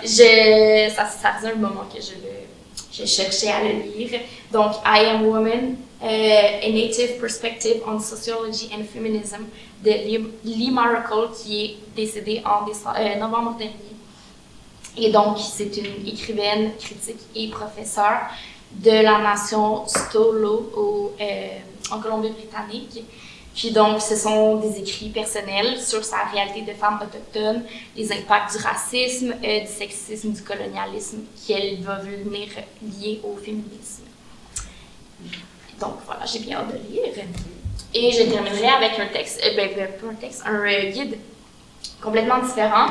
mais ça faisait un moment que je cherchais à le lire. Donc, I Am Woman, A Native Perspective on Sociology and Feminism de Lee Maracle, qui est décédée en novembre dernier. Et donc, c'est une écrivaine, critique et professeure de la nation Stolo en Colombie-Britannique. Puis donc, ce sont des écrits personnels sur sa réalité de femme autochtone, les impacts du racisme, du sexisme, du colonialisme qu'elle va venir lier au féminisme. Donc voilà, j'ai bien hâte de lire. Et je terminerai avec un texte, un guide complètement différent.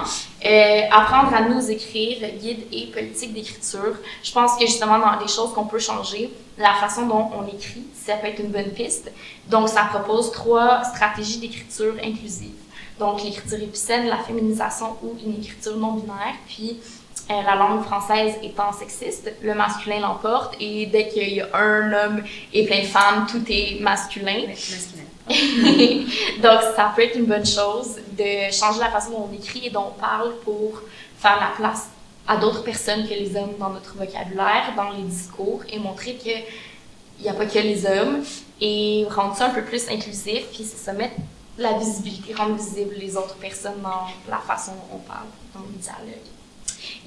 Apprendre à nous écrire, guide et politique d'écriture. Je pense que justement, dans des choses qu'on peut changer, la façon dont on écrit, ça peut être une bonne piste. Donc, ça propose 3 stratégies d'écriture inclusive. Donc, l'écriture épicène, la féminisation ou une écriture non-binaire. Puis, la langue française étant sexiste, le masculin l'emporte et dès qu'il y a un homme et plein de femmes, tout est masculin. Donc, ça peut être une bonne chose de changer la façon dont on écrit et dont on parle pour faire la place à d'autres personnes que les hommes dans notre vocabulaire, dans les discours, et montrer qu'il n'y a pas que les hommes, et rendre ça un peu plus inclusif, puis c'est ça, mettre la visibilité, rendre visible les autres personnes dans la façon dont on parle, dans le dialogue.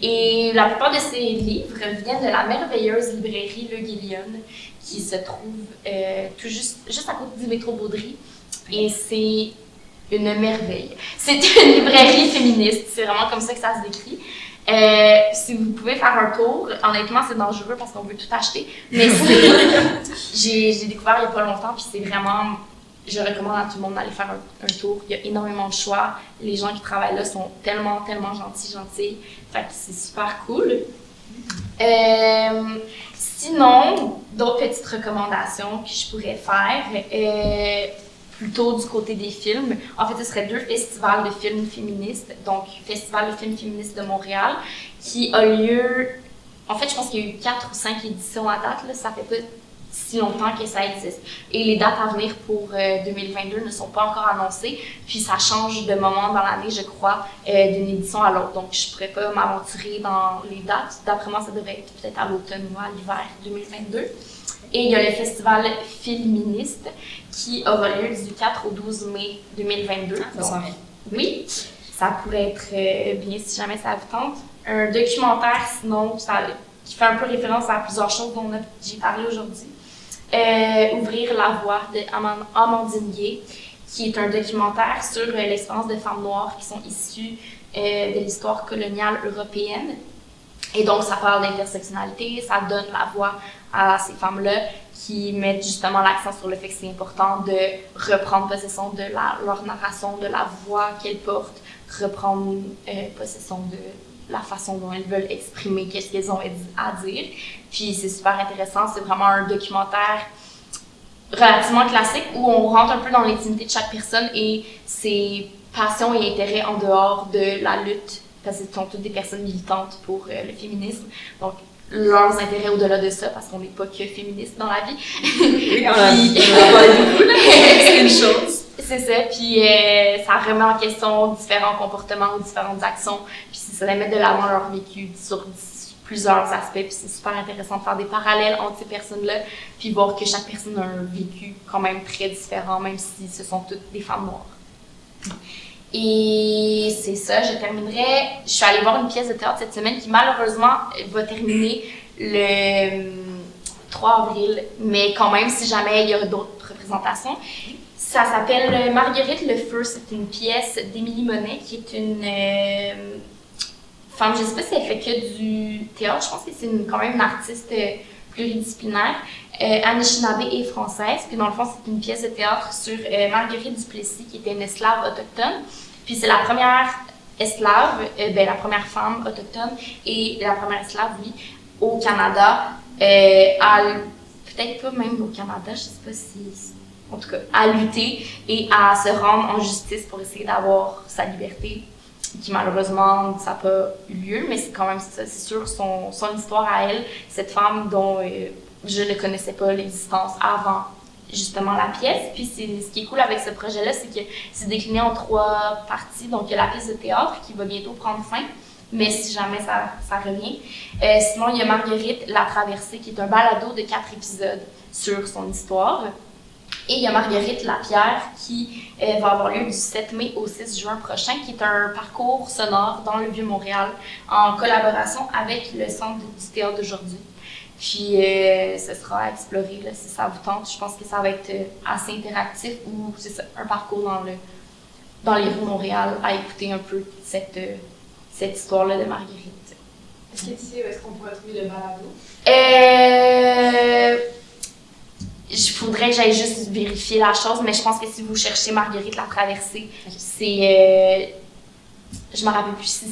Et la plupart de ces livres viennent de la merveilleuse librairie Le Guillon, qui se trouve tout juste à côté du métro Baudry. Et c'est une merveille. C'est une librairie féministe, c'est vraiment comme ça que ça se décrit. Si vous pouvez faire un tour, honnêtement c'est dangereux parce qu'on veut tout acheter, mais j'ai découvert il n'y a pas longtemps, puis c'est vraiment, je recommande à tout le monde d'aller faire un tour. Il y a énormément de choix, les gens qui travaillent là sont tellement gentils, fait que c'est super cool. Sinon, d'autres petites recommandations que je pourrais faire, plutôt du côté des films. En fait, ce serait 2 festivals de films féministes. Donc, Festival de films féministes de Montréal, qui a lieu... En fait, je pense qu'il y a eu 4 ou 5 éditions à date, là. Ça fait pas si longtemps que ça existe. Et les dates à venir pour 2022 ne sont pas encore annoncées. Puis, ça change de moment dans l'année, je crois, d'une édition à l'autre. Donc, je pourrais pas m'aventurer dans les dates. D'après moi, ça devrait être peut-être à l'automne ou à l'hiver 2022. Et il y a le festival Filministe qui aura lieu du 4 au 12 mai 2022. Donc, oui, ça pourrait être bien si jamais ça vous tente. Un documentaire, sinon, qui fait un peu référence à plusieurs choses dont j'ai parlé aujourd'hui. Ouvrir la voie de Amandine Gay, qui est un documentaire sur l'expérience de femmes noires qui sont issues de l'histoire coloniale européenne. Et donc, ça parle d'intersectionnalité, ça donne la voix à ces femmes-là qui mettent justement l'accent sur le fait que c'est important de reprendre possession de leur narration, de la voix qu'elles portent, reprendre possession de la façon dont elles veulent exprimer qu'est-ce qu'elles ont à dire. Puis c'est super intéressant, c'est vraiment un documentaire relativement classique où on rentre un peu dans l'intimité de chaque personne et ses passions et intérêts en dehors de la lutte, parce que ce sont toutes des personnes militantes pour le féminisme. Donc, leurs intérêts au-delà de ça, parce qu'on n'est pas que féministe dans la vie. Oui, on en parle beaucoup, là. C'est une chose. C'est ça, puis ça remet en question différents comportements ou différentes actions, puis ça les met de l'avant leur vécu sur plusieurs aspects, puis c'est super intéressant de faire des parallèles entre ces personnes-là, puis voir que chaque personne a un vécu quand même très différent, même si ce sont toutes des femmes noires. Et c'est ça, je terminerai. Je suis allée voir une pièce de théâtre cette semaine qui malheureusement va terminer le 3 avril, mais quand même, si jamais il y a d'autres représentations. Ça s'appelle Marguerite le Feu, c'est une pièce d'Émilie Monet, qui est une femme, je ne sais pas si elle fait que du théâtre, je pense que c'est quand même une artiste pluridisciplinaire, Anishinaabe et française. Puis dans le fond, c'est une pièce de théâtre sur Marguerite Duplessis, qui était une esclave autochtone. Puis c'est la première esclave, la première femme autochtone et la première esclave, oui, au Canada, peut-être pas même au Canada, je sais pas si, en tout cas, à lutter et à se rendre en justice pour essayer d'avoir sa liberté, qui malheureusement, ça n'a pas eu lieu, mais c'est quand même ça, c'est sûr son histoire à elle, cette femme dont je ne connaissais pas l'existence avant justement la pièce. Puis ce qui est cool avec ce projet-là, c'est que c'est décliné en 3 parties. Donc il y a la pièce de théâtre qui va bientôt prendre fin, mais si jamais ça revient. Sinon, il y a Marguerite, La Traversée, qui est un balado de 4 épisodes sur son histoire. Et il y a Marguerite Lapierre qui va avoir lieu du 7 mai au 6 juin prochain, qui est un parcours sonore dans le Vieux-Montréal en collaboration avec le Centre du théâtre d'aujourd'hui. Puis ce sera à explorer là, si ça vous tente. Je pense que ça va être assez interactif ou c'est ça, un parcours dans les rues de Montréal à écouter un peu cette histoire-là de Marguerite. Est-ce que tu sais où est-ce qu'on pourrait trouver le balado? Il faudrait que j'aille juste vérifier la chose, mais je pense que si vous cherchez Marguerite La Traversée, c'est... je me rappelle plus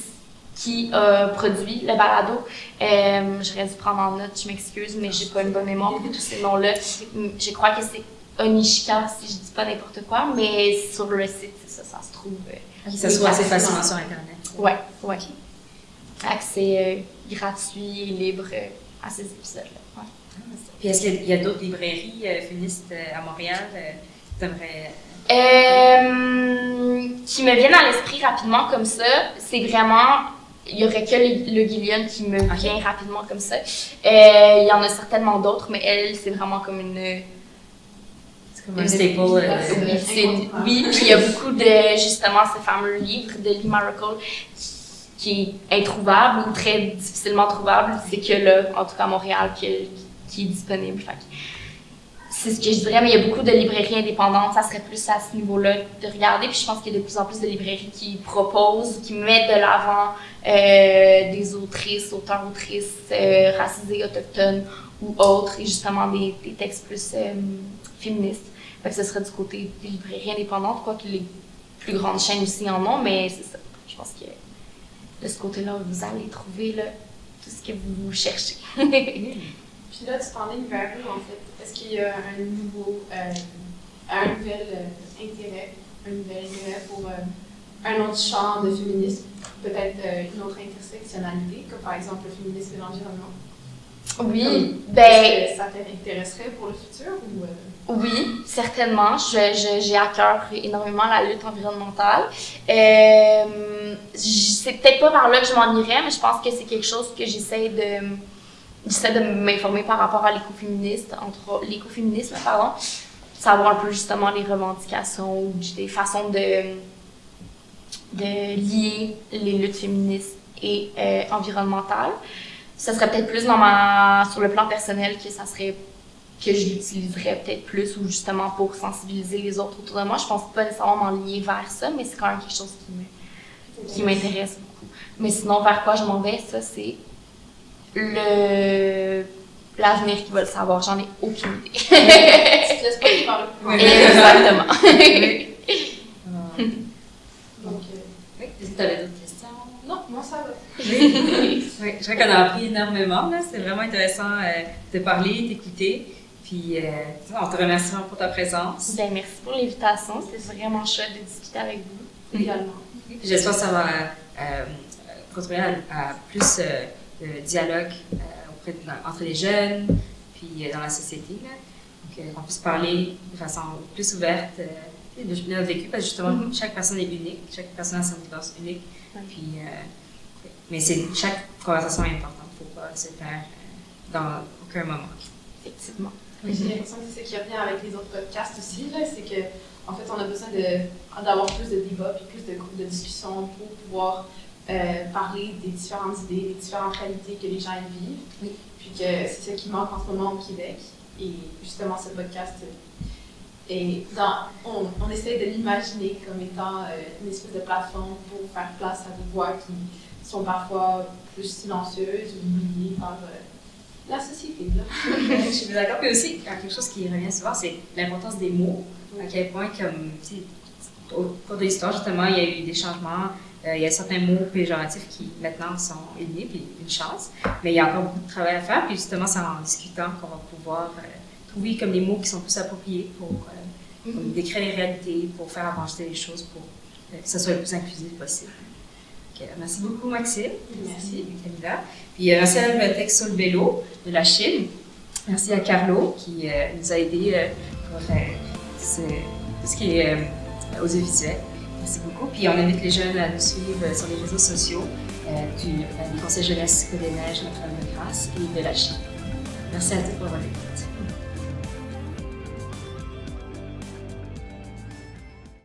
qui a produit le balado. J'aurais dû prendre en note, je m'excuse, mais j'ai pas une bonne mémoire pour tous ces noms-là. Je crois que c'est Onishka, si je dis pas n'importe quoi, mais sur le site, ça se trouve... ça se voit assez facilement sur Internet. Ouais. Accès gratuit et libre à ces épisodes-là. Ouais. Puis est-ce qu'il y a d'autres librairies féministes à Montréal que tu aimerais... Qui me viennent à l'esprit rapidement comme ça, c'est vraiment... Il y aurait que le Guillion qui me vient rapidement comme ça. Il y en a certainement d'autres, mais elle, c'est vraiment comme une... C'est comme un staple. Oui, puis il y a beaucoup de, justement, ce fameux livre de Lee Maracle qui est introuvable ou très difficilement trouvable. C'est que là, en tout cas à Montréal, qui est disponible. Fait que c'est ce que je dirais, mais il y a beaucoup de librairies indépendantes. Ça serait plus à ce niveau-là de regarder. Puis je pense qu'il y a de plus en plus de librairies qui proposent, qui mettent de l'avant des auteurs, autrices racisées, autochtones ou autres, et justement des textes plus féministes. Fait que ce serait du côté des librairies indépendantes, quoique les plus grandes chaînes aussi en ont, mais c'est ça. Je pense que de ce côté-là, vous allez trouver là, tout ce que vous cherchez. Puis là, tu t'enlignes vers où, en fait? Est-ce qu'il y a un nouvel intérêt pour un autre champ de féminisme? Peut-être une autre intersectionnalité, comme par exemple le féminisme et l'environnement? Oui, est-ce que ça t'intéresserait pour le futur? Oui, certainement. J'ai à cœur énormément la lutte environnementale. C'est peut-être pas vers là que je m'en irais, mais je pense que c'est quelque chose que j'essaie de m'informer par rapport à l'écoféminisme, savoir un peu justement les revendications ou des façons de lier les luttes féministes et environnementales. Ça serait peut-être plus sur le plan personnel que je l'utiliserais peut-être plus ou justement pour sensibiliser les autres autour de moi. Je pense pas nécessairement m'enligner vers ça, mais c'est quand même quelque chose qui m'intéresse beaucoup. Mais sinon, vers quoi je m'en vais, ça c'est l'avenir qui va le savoir. J'en ai aucune idée. Tu te laisses pas par le plus. Exactement. Donc, oui, est-ce que tu avais d'autres questions? non, moi ça va. Oui, je crois qu'on a appris énormément. C'est vraiment intéressant de parler, d'écouter. Puis, on te remercie pour ta présence. Ben, merci pour l'invitation. C'était vraiment chouette de discuter avec vous. Également. J'espère que ça va contribuer à plus de dialogue entre les jeunes, puis dans la société. Là. Donc, qu'on puisse parler de façon plus ouverte de notre vécu, parce que justement, chaque personne est unique, chaque personne a son vivance unique. Puis, mais chaque conversation est importante, il ne faut pas se faire dans aucun moment. Effectivement. J'ai l'impression que c'est ce qui revient avec les autres podcasts aussi, c'est que en fait, on a besoin d'avoir plus de débats et plus de groupes de discussion pour pouvoir parler des différentes idées, des différentes réalités que les gens vivent. Oui. Puis que c'est ce qui manque en ce moment au Québec. Et justement, ce podcast, on essaie de l'imaginer comme étant une espèce de plateforme pour faire place à des voix qui sont parfois plus silencieuses ou oubliées par la société. Là. Je suis d'accord. Puis aussi, quelque chose qui revient souvent, c'est l'importance des mots. À quel point, comme, au cours de l'histoire, justement, il y a eu des changements Il y a certains mots péjoratifs qui maintenant sont éliminés, puis une chance. Mais il y a encore beaucoup de travail à faire, puis justement, c'est en discutant qu'on va pouvoir trouver comme les mots qui sont plus appropriés pour décrire les réalités, pour faire avancer les choses, pour que ça soit le plus inclusif possible. Okay. Merci beaucoup, Maxime. Merci, Camilla. Puis merci à la bibliothèque Sol Bello de la Chine. Merci à Carlo qui nous a aidés pour tout ce qui est audiovisuel. Merci beaucoup. Puis on invite les jeunes à nous suivre sur les réseaux sociaux du Conseil jeunesse Côte des Neiges, Notre-Dame de Grâce et de la Chine. Merci à tous pour votre écoute.